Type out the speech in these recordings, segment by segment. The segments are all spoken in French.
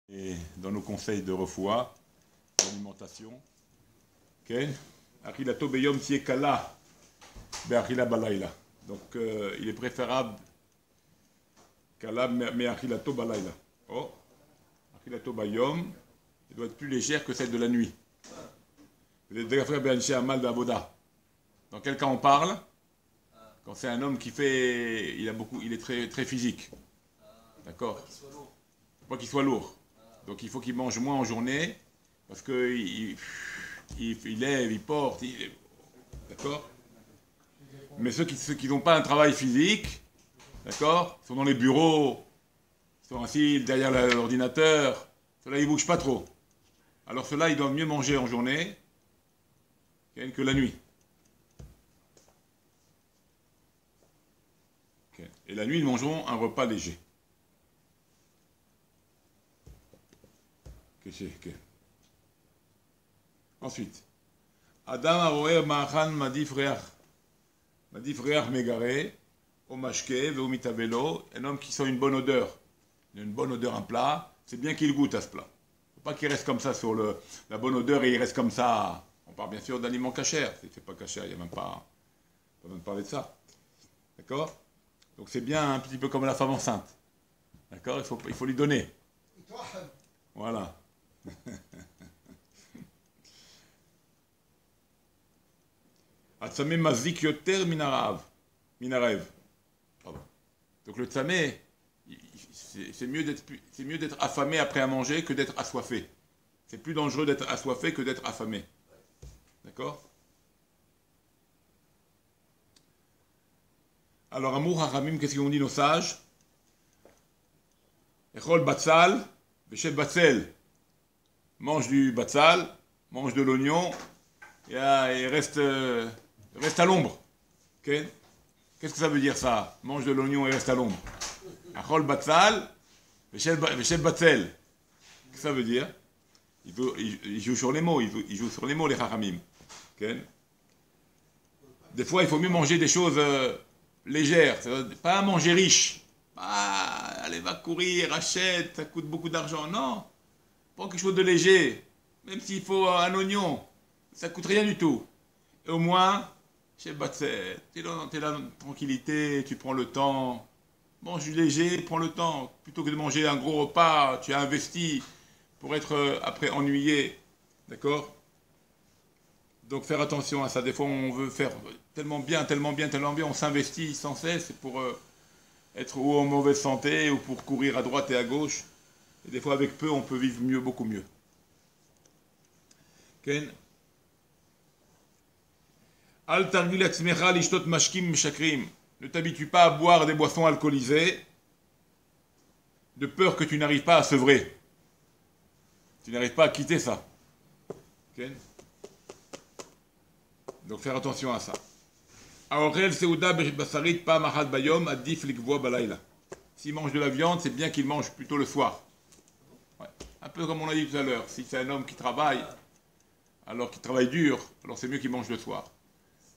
Et dans nos conseils de refoua, d'alimentation, Ken, Achilato beyom tie kala, be'achila balayla. Donc il est préférable kala mais achilato balayla. Oh, achilato bayom, il doit être plus légère que celle de la nuit. Vous êtes frère Béanché Amal d'Avoda. Dans quel cas on parle? Quand c'est un homme qui fait, il est très, très physique. D'accord? Pas qu'il soit lourd. Donc il faut qu'il mange moins en journée, parce qu'il lève, il porte, d'accord? Mais ceux qui n'ont pas un travail physique, d'accord, sont dans les bureaux, sont assis derrière l'ordinateur, ceux-là ils ne bougent pas trop. Alors ceux-là, ils doivent mieux manger en journée que la nuit. Okay. Et la nuit, ils mangeront un repas léger. Okay. Ensuite, Adam aroer ma'achan madif reach megare, au mashke, au mitavelo, un homme qui sent une bonne odeur. Il a une bonne odeur, un plat, c'est bien qu'il goûte à ce plat. Il ne faut pas qu'il reste comme ça sur la bonne odeur et il reste comme ça. On parle bien sûr d'aliments cachers. C'est pas cacher, il n'y a même pas besoin de parler de ça. D'accord? Donc c'est bien un petit peu comme la femme enceinte. D'accord? Il faut lui donner. Voilà. Atzamé mazik yoter minarev. Donc le tzamé, c'est mieux d'être affamé après à manger que d'être assoiffé. C'est plus dangereux d'être assoiffé que d'être affamé. D'accord? Alors, Amour Haramim, qu'est-ce qu'ils ont dit nos sages? Echol batzal, veshel batzel. Mange du batzal, mange de l'oignon, et reste à l'ombre. Okay? Qu'est-ce que ça veut dire ça? Mange de l'oignon et reste à l'ombre. Echol batzal, veshel batzel. Qu'est-ce que ça veut dire? Il joue sur les mots, il joue sur les mots, les Haramim. Okay? Des fois, il faut mieux manger des choses légères, pas manger riche. Ah, allez, va courir, achète, ça coûte beaucoup d'argent. Non, prends quelque chose de léger, même s'il faut un oignon, ça coûte rien du tout. Et au moins, tu es là dans tranquillité, tu prends le temps. Mange du léger, prends le temps. Plutôt que de manger un gros repas, tu as investi pour être après ennuyé. D'accord? Donc faire attention à ça. Des fois, on veut faire tellement bien, on s'investit sans cesse pour être ou en mauvaise santé ou pour courir à droite et à gauche. Et des fois, avec peu, on peut vivre mieux, beaucoup mieux. Ken? Al targil atzmecha lishtot mashkim meshakrim. Ne t'habitue pas à boire des boissons alcoolisées de peur que tu n'arrives pas à sevrer. Tu n'arrives pas à quitter ça. Ken? Donc faire attention à ça. S'il mange de la viande, c'est bien qu'il mange plutôt le soir. Ouais. Un peu comme on a dit tout à l'heure. Si c'est un homme qui travaille, alors qu'il travaille dur, alors c'est mieux qu'il mange le soir.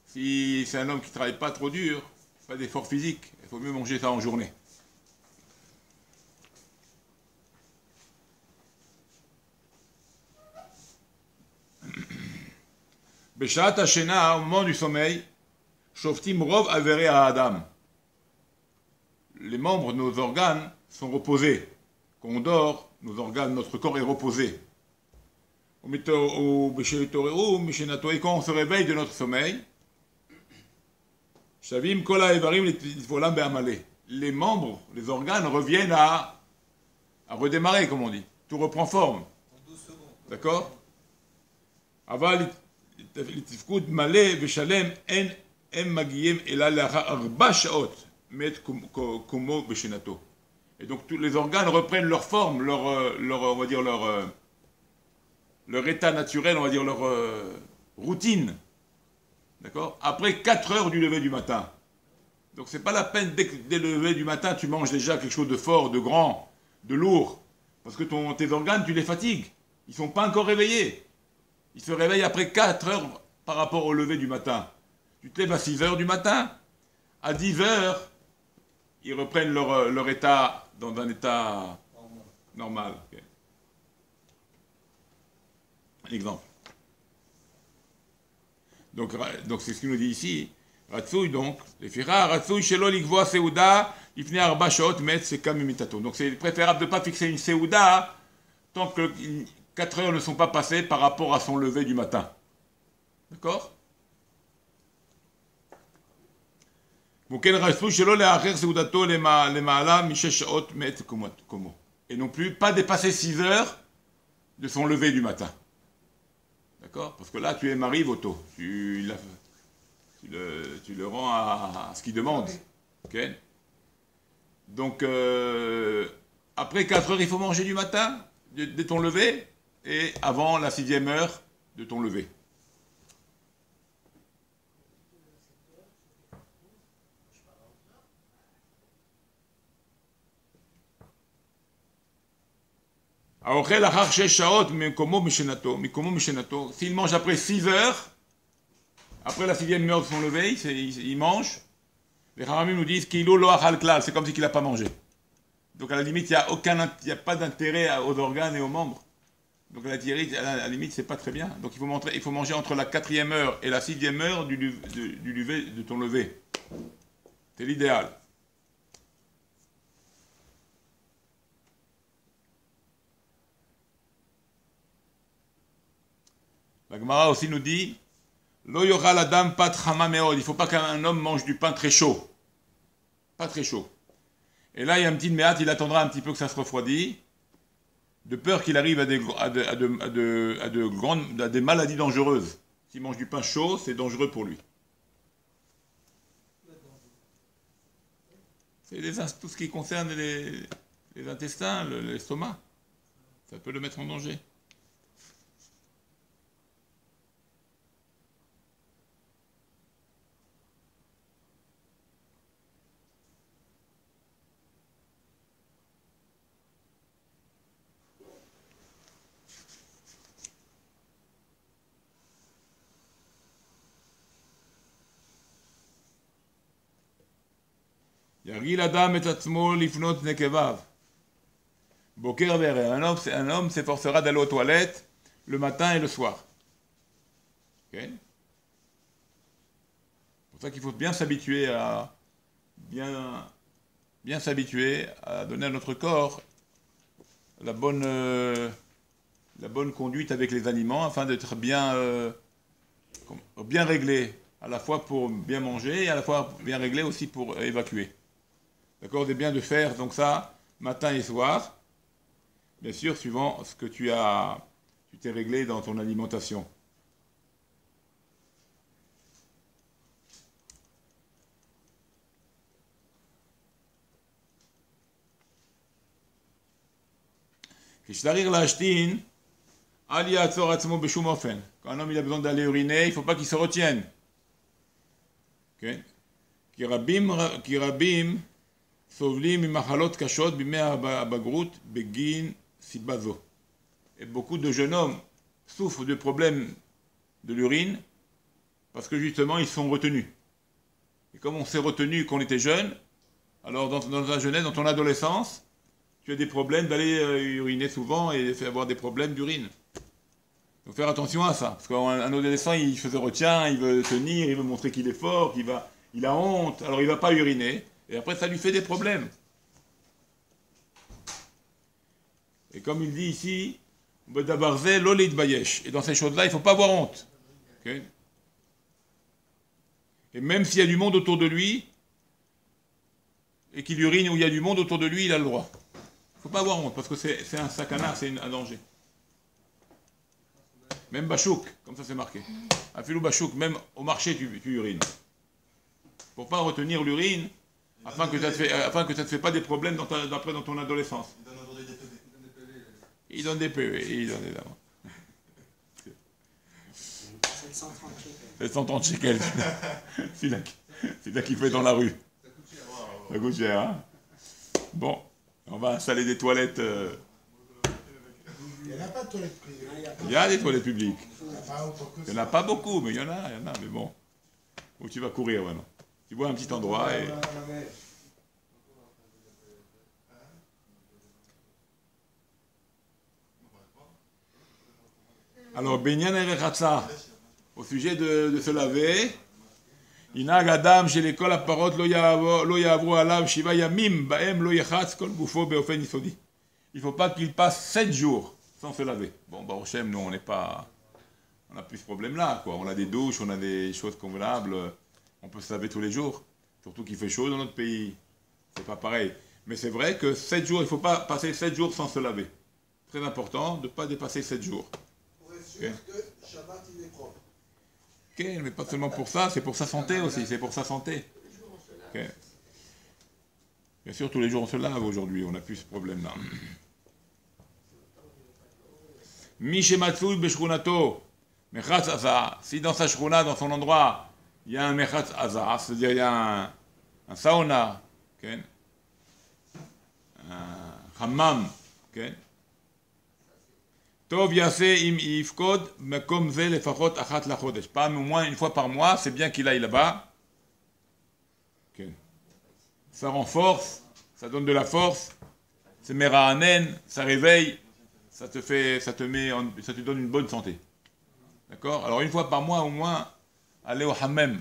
Si c'est un homme qui ne travaille pas trop dur, pas d'effort physique, il faut mieux manger ça en journée. Beshat Hashena, au moment du sommeil, Shoftim Rov Avere à Adam. Les membres de nos organes sont reposés. Quand on dort, nos organes, notre corps est reposé. Et quand on se réveille de notre sommeil, Shavim Kola Evarim Volam Be'amale. Les membres, les organes reviennent à redémarrer, comme on dit. Tout reprend forme. D'accord? Aval לתפקוד מלא ושלם הם מגיעים אלא לאחר 4 שעות מת כמו בשנתו. Et donc tous les organes reprennent leur forme, on va dire leur état naturel, on va dire leur routine. D'accord? Après 4 heures du lever du matin. Donc c'est pas la peine dès le lever du matin tu manges déjà quelque chose de fort, de grand, de lourd, parce que tes organes tu les fatigues. Ils sont pas encore réveillés. Ils se réveillent après 4 heures par rapport au lever du matin. Tu te lèves à 6 heures du matin, à 10 heures, ils reprennent leur état dans un état normal. Okay. exemple. Donc c'est ce qu'il nous dit ici. Ratsouille, donc, les fira, Ratsouille, Shelo, Likvoa, Seuda, Ifne Arba, Shaot, Met, c'est comme imitato. Donc c'est préférable de ne pas fixer une Seuda tant que 4 heures ne sont pas passées par rapport à son lever du matin. D'accord? Et non plus, pas dépasser 6 heures de son lever du matin. D'accord? Parce que là, tu es mari voto. Tu le rends à ce qu'il demande. Ok? Donc, après 4 heures, il faut manger du matin, de ton lever, et avant la 6e heure de ton lever. S'il mange après 6 heures, après la 6e heure de son lever, il mange. Les Haramim nous disent qu'il c'est comme si il n'a pas mangé. Donc à la limite, il n'y a pas d'intérêt aux organes et aux membres. Donc à la limite, c'est pas très bien. Donc il faut manger entre la 4e heure et la 6e heure du lever, de ton lever. C'est l'idéal. La Gemara aussi nous dit Lo yochal adam pat chama meod. Il ne faut pas qu'un homme mange du pain très chaud. Pas très chaud. Et là, il y a un petit méat, il attendra un petit peu que ça se refroidit, de peur qu'il arrive à des maladies dangereuses. S'il mange du pain chaud, c'est dangereux pour lui. C'est tout ce qui concerne les intestins, l'estomac. Ça peut le mettre en danger. Yargil Adam et Atzmo lifnot nekevav. Boker verre. Un homme s'efforcera d'aller aux toilettes le matin et le soir. Ok? C'est pour ça qu'il faut bien s'habituer à bien s'habituer à donner à notre corps la bonne conduite avec les aliments afin d'être bien réglé, à la fois pour bien manger et à la fois bien réglé aussi pour évacuer. D'accord? C'est bien de faire donc ça matin et soir, bien sûr suivant ce que tu t'es réglé dans ton alimentation. Quand un homme il a besoin d'aller uriner, il ne faut pas qu'il se retienne. Et beaucoup de jeunes hommes souffrent de problèmes de l'urine parce que justement ils sont retenus. Et comme on s'est retenu quand on était jeune, alors dans ta jeunesse, dans ton adolescence, tu as des problèmes d'aller uriner souvent et avoir des problèmes d'urine. Il faut faire attention à ça. Parce qu'un adolescent, il se retient, il veut tenir, il veut montrer qu'il est fort, il a honte, alors il ne va pas uriner. Et après, ça lui fait des problèmes. Et comme il dit ici, et dans ces choses-là, il ne faut pas avoir honte. Okay? Et même s'il y a du monde autour de lui, et qu'il urine où il y a du monde autour de lui, il a le droit. Il ne faut pas avoir honte, parce que c'est un sakana, c'est un danger. Même Bachouk, comme ça c'est marqué. Un filou Bachouk, même au marché tu urines. Pour ne pas retenir l'urine, afin que ça ne te fait pas des problèmes après dans ton adolescence. Il donne des PV. Il donne des PV. 730 shekels. C'est là qu'il fait dans la rue. Ça coûte cher, hein? Bon, on va installer des toilettes. Il n'y en a pas de toilettes privées. Il y a des toilettes publiques. Il n'y en a pas beaucoup, mais il y en a, mais bon. Où tu vas courir maintenant. Tu vois un petit endroit et... Alors, Benyan Erechatsa, au sujet de se laver, Inag Adam chez l'école à parot lo yavru alav shiva yamim baem lo yechatz kol gufo beofen yisodi. Il ne faut pas qu'il passe 7 jours sans se laver. Bon, Baruch Hashem, nous, on n'a plus ce problème-là, quoi. On a des douches, on a des choses convenables, on peut se laver tous les jours. Surtout qu'il fait chaud dans notre pays. C'est pas pareil. Mais c'est vrai que 7 jours, il ne faut pas passer 7 jours sans se laver. Très important de ne pas dépasser 7 jours. Pour être sûr que Shabbat il est propre. Ok, mais pas seulement pour ça, c'est pour sa santé aussi, c'est pour sa santé. Ok. Bien sûr, tous les jours on se lave aujourd'hui, on n'a plus ce problème-là. Mishematsui beshrunato, mechatz aza. Si dans sa shruna, dans son endroit, il y a un mechatz aza, c'est-à-dire il y a un sauna, okay, un hammam, okay. Tov yase im yifkod mekom ze lefachot achat lachodesh. Pas au moins une fois par mois, c'est bien qu'il aille là-bas. Okay. Ça renforce, ça donne de la force, c'est mera'anen, ça réveille, ça te donne une bonne santé. D'accord? Alors une fois par mois au moins, aller au hammam.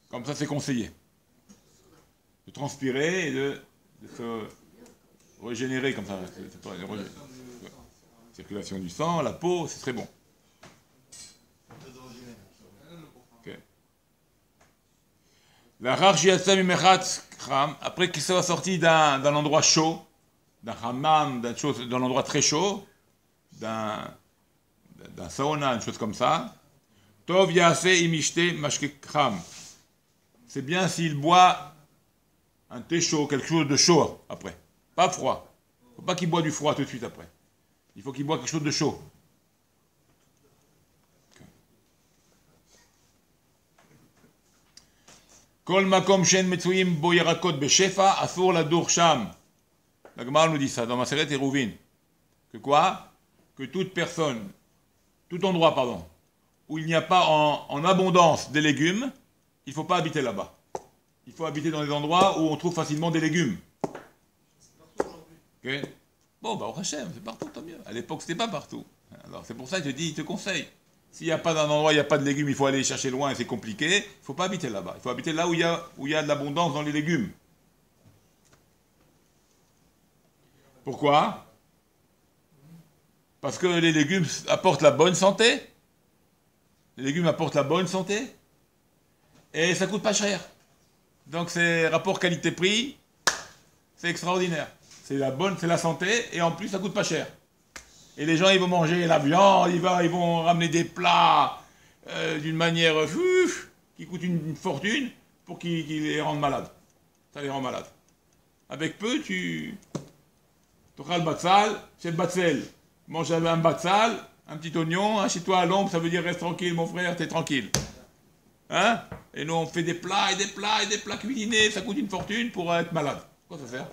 Comme ça c'est conseillé. De transpirer et de se régénérer comme ça. Circulation du sang, la peau, c'est très bon. Okay. La après qu'il soit sorti d'un endroit chaud, d'un hammam, d'un endroit très chaud, d'un sauna, une chose comme ça, Tov yase imishte mashke kham. C'est bien s'il boit un thé chaud, quelque chose de chaud après, pas froid. Il ne faut pas qu'il boit du froid tout de suite après. Il faut qu'il boit quelque chose de chaud. Kol makom shen metsuim bo yerakot beshefa asur ladur sham. La Gemara nous dit ça dans Maseret Eruvin. Que quoi? Que toute personne, tout endroit, pardon, où il n'y a pas en abondance des légumes, il ne faut pas habiter là-bas. Il faut habiter dans des endroits où on trouve facilement des légumes. Okay. Bon, bah, au Hachem, c'est partout, tant mieux. À l'époque, c'était pas partout. Alors, c'est pour ça que je dis, il te conseille. S'il n'y a pas d'un endroit, il n'y a pas de légumes, il faut aller chercher loin et c'est compliqué. Il ne faut pas habiter là-bas. Il faut habiter là où il y a de l'abondance dans les légumes. Pourquoi? Parce que les légumes apportent la bonne santé. Les légumes apportent la bonne santé. Et ça coûte pas cher. Donc, c'est rapport qualité-prix, c'est extraordinaire. C'est la santé, et en plus, ça coûte pas cher. Et les gens, ils vont manger la viande, ils vont ramener des plats d'une manière qui coûte une fortune pour qu'ils les rendent malades. Ça les rend malades. Avec peu, tu auras le batzal, c'est le batzel. Mange un batzal, un petit oignon, chez toi à l'ombre, ça veut dire reste tranquille, mon frère, t'es tranquille. Hein? Et nous, on fait des plats et des plats et des plats cuisinés, ça coûte une fortune pour être malade. Quoi ça sert?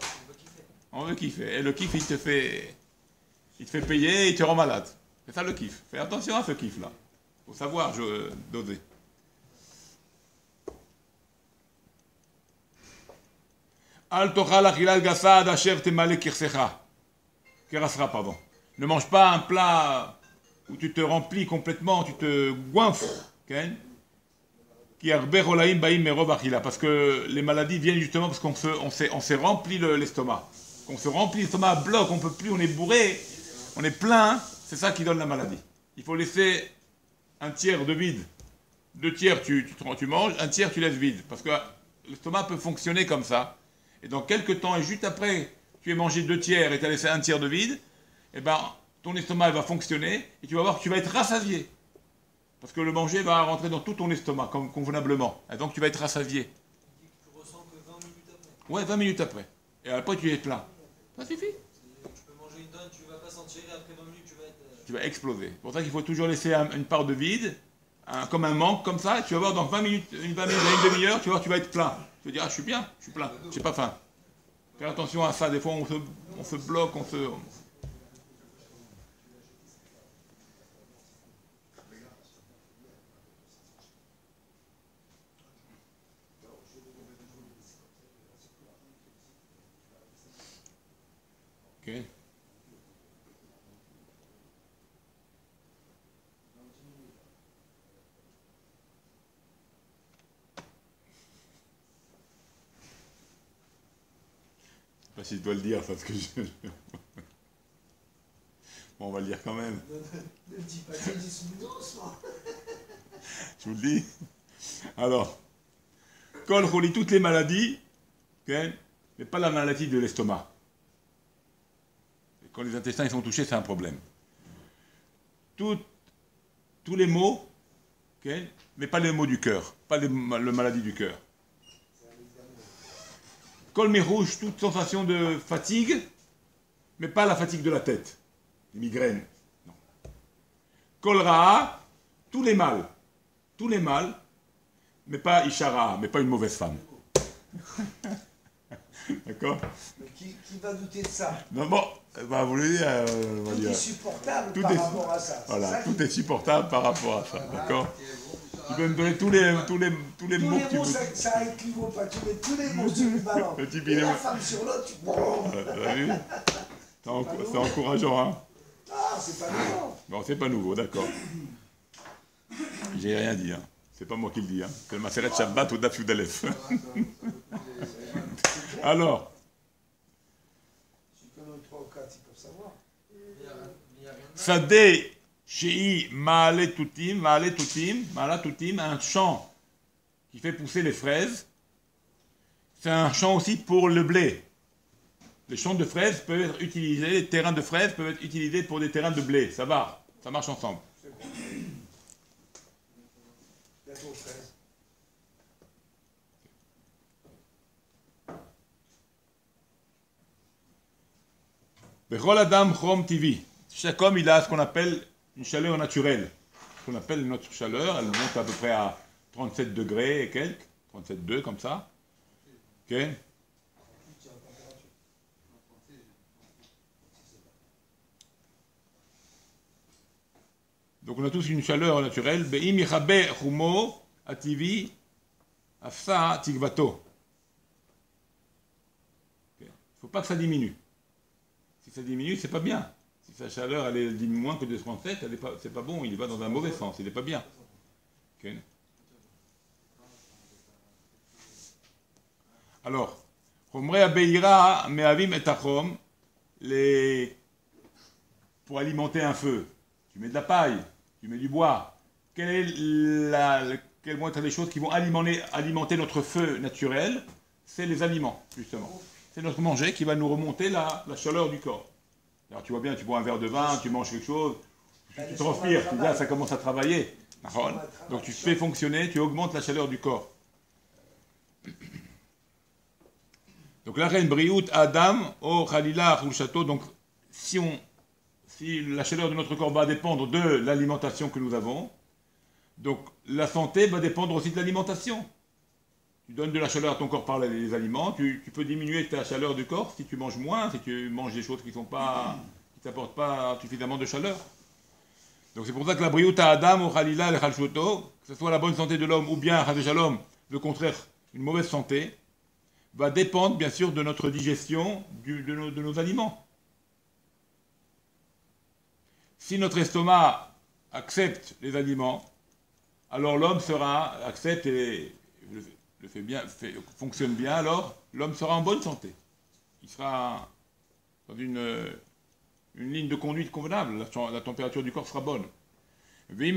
On veut kiffer. Et le kiff, il te fait payer et il te rend malade. C'est ça le kiff. Fais attention à ce kiff-là. Il faut savoir doser. Al tochal achilal gasad asher temale kirsecha. Kerasra, pardon. Ne mange pas un plat où tu te remplis complètement, tu te goinfres. Okay? Parce que les maladies viennent justement parce qu'on s'est rempli l'estomac. On se remplit l'estomac à bloc, on ne peut plus, on est bourré, on est plein, c'est ça qui donne la maladie. Il faut laisser un tiers de vide. 2 tiers tu manges, 1 tiers tu laisses vide. Parce que l'estomac peut fonctionner comme ça. Et dans quelques temps, et juste après, tu as mangé 2 tiers et tu as laissé 1 tiers de vide, et ben ton estomac va fonctionner et tu vas voir que tu vas être rassasié. Parce que le manger va rentrer dans tout ton estomac, comme convenablement. Et donc tu vas être rassasié. Tu ressens que 20 minutes après. Ouais, 20 minutes après. Et après tu es plein. Ça suffit. Tu peux manger une tonne, tu vas pas sentir, et après 20 minutes, tu vas être... Tu vas exploser. C'est pour ça qu'il faut toujours laisser une part de vide, comme un manque, comme ça, et tu vas voir dans 20 minutes, une demi-heure, tu vas voir, tu vas être plein. Tu vas dire, ah, je suis bien, je suis plein, j'ai pas faim. Fais attention à ça, des fois on se bloque, Ok. pas si je dois le dire parce que je... Bon, on va le dire quand même. Ne dis pas, tu dis doucement. Je vous le dis. Alors, Kol Kholi, toutes les maladies, okay, mais pas la maladie de l'estomac. Quand les intestins ils sont touchés, c'est un problème. Tous les maux, okay, mais pas les maux du cœur, pas les maladies du cœur. Kol Mirouche, toute sensation de fatigue, mais pas la fatigue de la tête, les migraines. Non. Kol Ra'a, tous les mâles, mais pas Ishara, mais pas une mauvaise femme. D'accord? Mais qui va douter de ça? Non, bon, bah, vous le dire, on va Tout dire. est supportable Tout par est- rapport à ça. Voilà, ça tout est supportable par rapport à ça, d'accord? Tu peux me donner tous les mots tous que les tu mots, veux. ça équivaut pas. Tu mets tous les mots sur le ballon. Le type, Et il est- la femme sur l'autre, tu... T'as vu? C'est encourageant, hein? Ah, c'est pas nouveau. Bon, c'est pas nouveau, d'accord. J'ai rien dit, hein. C'est pas moi qui le dis, hein. C'est le Maseret Shabbat ou Daf Yud Aleph. Alors, Tu connais 3 ou 4, ils peuvent savoir. Sadeh Shei Maale Tutim, un champ qui fait pousser les fraises. C'est un champ aussi pour le blé. Les champs de fraises peuvent être utilisés, les terrains de fraises peuvent être utilisés pour des terrains de blé. Ça va, ça marche ensemble. C'est bon. Bientôt aux fraises. Bechol Adam Chom TV. Chaque homme, il a ce qu'on appelle une chaleur naturelle. Ce qu'on appelle notre chaleur, elle monte à peu près à 37 degrés et quelques, 37,2 comme ça. Ok? Donc on a tous une chaleur naturelle. Be'im yichabe chumo ativi afsa tigvato. Il ne faut pas que ça diminue. Si ça diminue, c'est pas bien. Si sa chaleur elle est diminue moins que de 37, c'est pas bon, il va dans un mauvais sens, il n'est pas bien. Ok. Alors, Chomre abeira me'avim et achom, pour alimenter un feu, tu mets de la paille, tu mets du bois. Quelles vont être les choses qui vont alimenter notre feu naturel? C'est les aliments, justement. C'est notre manger qui va nous remonter la chaleur du corps. Alors tu vois bien, tu bois un verre de vin, tu manges quelque chose, tu transpires, tu dis, ah, ça commence à travailler. Donc tu fais fonctionner, tu augmentes la chaleur du corps. Donc la reine Briout, Adam, O Khalila, Château. Donc si la chaleur de notre corps va dépendre de l'alimentation que nous avons, donc la santé va dépendre aussi de l'alimentation. Tu donnes de la chaleur à ton corps par les aliments, tu peux diminuer ta chaleur du corps si tu manges moins, si tu manges des choses qui t'apportent pas suffisamment de chaleur. Donc c'est pour ça que la Briout, Adam, O Khalila, le Khalchoto, que ce soit la bonne santé de l'homme ou bien, Shalom, le contraire, une mauvaise santé, va dépendre bien sûr de notre digestion de nos aliments. Si notre estomac accepte les aliments, alors l'homme accepte et fonctionne bien, alors l'homme sera en bonne santé. Il sera dans une ligne de conduite convenable, la température du corps sera bonne. Si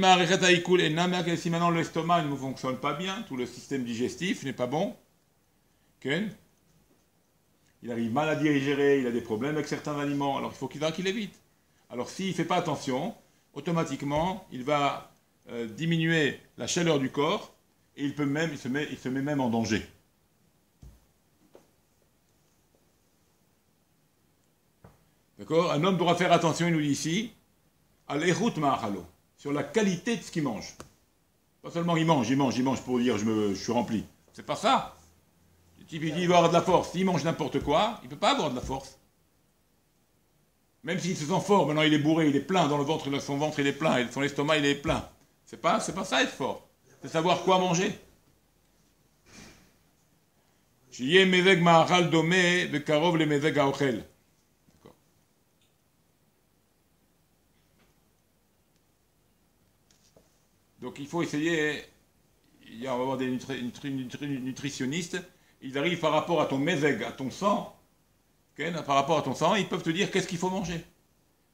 maintenant l'estomac ne fonctionne pas bien, tout le système digestif n'est pas bon, il arrive mal à digérer, il a des problèmes avec certains aliments, alors il faut qu'il évite. Alors s'il ne fait pas attention, automatiquement, il va diminuer la chaleur du corps et il se met même en danger. D'accord? Un homme devra faire attention, il nous dit ici, à l'erout ma'achalo, sur la qualité de ce qu'il mange. Pas seulement il mange pour dire je suis rempli. C'est pas ça. Le type il dit il va avoir de la force. S'il mange n'importe quoi, il ne peut pas avoir de la force. Même s'il se sent fort, maintenant il est bourré, il est plein dans le ventre, son ventre il est plein, et son estomac il est plein. C'est pas ça être fort. C'est savoir quoi manger. Shiye mezeg ma'achal domé bekarov le mezeg ha'ochel. D'accord. Donc il faut essayer, on va avoir des nutritionnistes, ils arrivent par rapport à ton mezeg, à ton sang, ok, par rapport à ton sang, ils peuvent te dire qu'est-ce qu'il faut manger.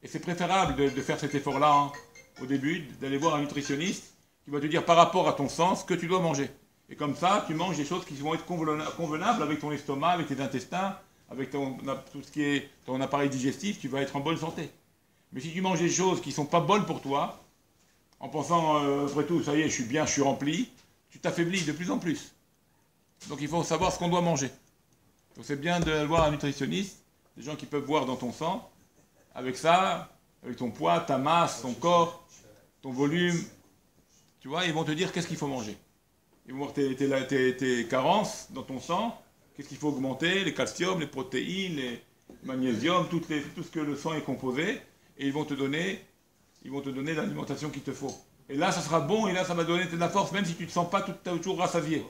Et c'est préférable de faire cet effort-là hein, au début, d'aller voir un nutritionniste qui va te dire par rapport à ton sang ce que tu dois manger. Et comme ça, tu manges des choses qui vont être convenables avec ton estomac, avec tes intestins, avec tout ce qui est ton appareil digestif, tu vas être en bonne santé. Mais si tu manges des choses qui ne sont pas bonnes pour toi, en pensant, après tout, ça y est, je suis bien, je suis rempli, tu t'affaiblis de plus en plus. Donc il faut savoir ce qu'on doit manger. Donc c'est bien de voir un nutritionniste, des gens qui peuvent voir dans ton sang, avec ça, avec ton poids, ta masse, ton corps, ton volume, tu vois, ils vont te dire qu'est-ce qu'il faut manger. Ils vont voir tes carences dans ton sang, qu'est-ce qu'il faut augmenter, les calcium, les protéines, les magnésium, tout ce que le sang est composé, et ils vont te donner l'alimentation qu'il te faut. Et là, ça sera bon, et là, ça va donner de la force, même si tu ne te sens pas toujours rassasié.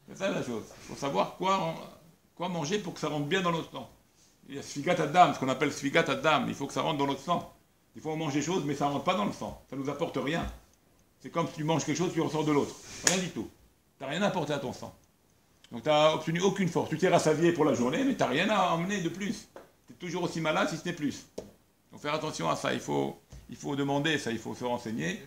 C'est ça la chose. Il faut savoir quoi manger pour que ça rentre bien dans notre sang. Il y a sfigat adam, ce qu'on appelle sfigat adam, il faut que ça rentre dans notre sang. Des fois, on mange des choses, mais ça ne rentre pas dans le sang. Ça ne nous apporte rien. C'est comme si tu manges quelque chose, tu ressors de l'autre. Rien du tout. Tu n'as rien apporté à ton sang. Donc tu n'as obtenu aucune force. Tu t'es rassasié pour la journée, mais tu n'as rien à emmener de plus. Tu es toujours aussi malade si ce n'est plus. Donc faire attention à ça. Il faut demander ça, il faut se renseigner.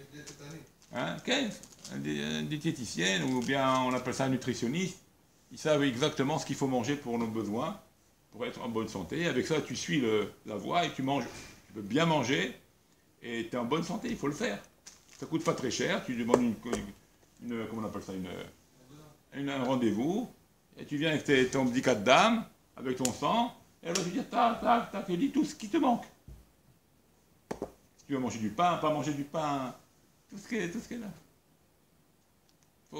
Hein, okay. Une diététicienne, ou bien on appelle ça un nutritionniste. Ils savent exactement ce qu'il faut manger pour nos besoins, pour être en bonne santé. Avec ça, tu suis la voie et tu manges. Tu peux bien manger et tu es en bonne santé, il faut le faire. Ça ne coûte pas très cher, tu demandes comment on appelle ça, un rendez-vous, et tu viens avec ton bdikat d'âme, avec ton sang, et elle va te dire, tac, tu dis tout ce qui te manque. Si tu veux manger du pain, pas manger du pain, tout ce qui est là. Il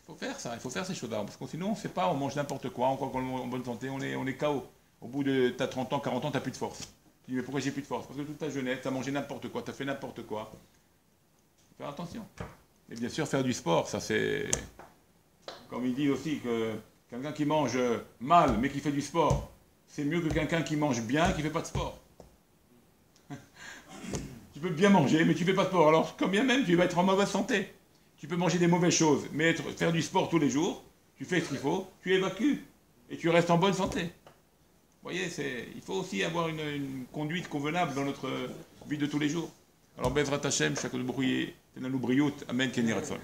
faut faire ça, il faut faire ces choses-là, parce que sinon, on ne sait pas, on mange n'importe quoi, on croit qu'on est en bonne santé, on est KO. Au bout de t'as 30 ans, 40 ans, tu n'as plus de force. Tu dis, mais pourquoi j'ai plus de force? Parce que toute ta jeunesse, tu as mangé n'importe quoi, tu as fait n'importe quoi. Faire attention. Et bien sûr, faire du sport, ça c'est... Comme il dit aussi que quelqu'un qui mange mal, mais qui fait du sport, c'est mieux que quelqu'un qui mange bien et qui ne fait pas de sport. Tu peux bien manger, mais tu ne fais pas de sport. Alors, quand bien même, tu vas être en mauvaise santé. Tu peux manger des mauvaises choses, mais faire du sport tous les jours, tu fais ce qu'il faut, tu évacues, et tu restes en bonne santé. Vous voyez, il faut aussi avoir une conduite convenable dans notre vie de tous les jours. Alors, Bezrat Hashem, chaque brouillé, tenez-nous briout, amen, Kenny Ratzon.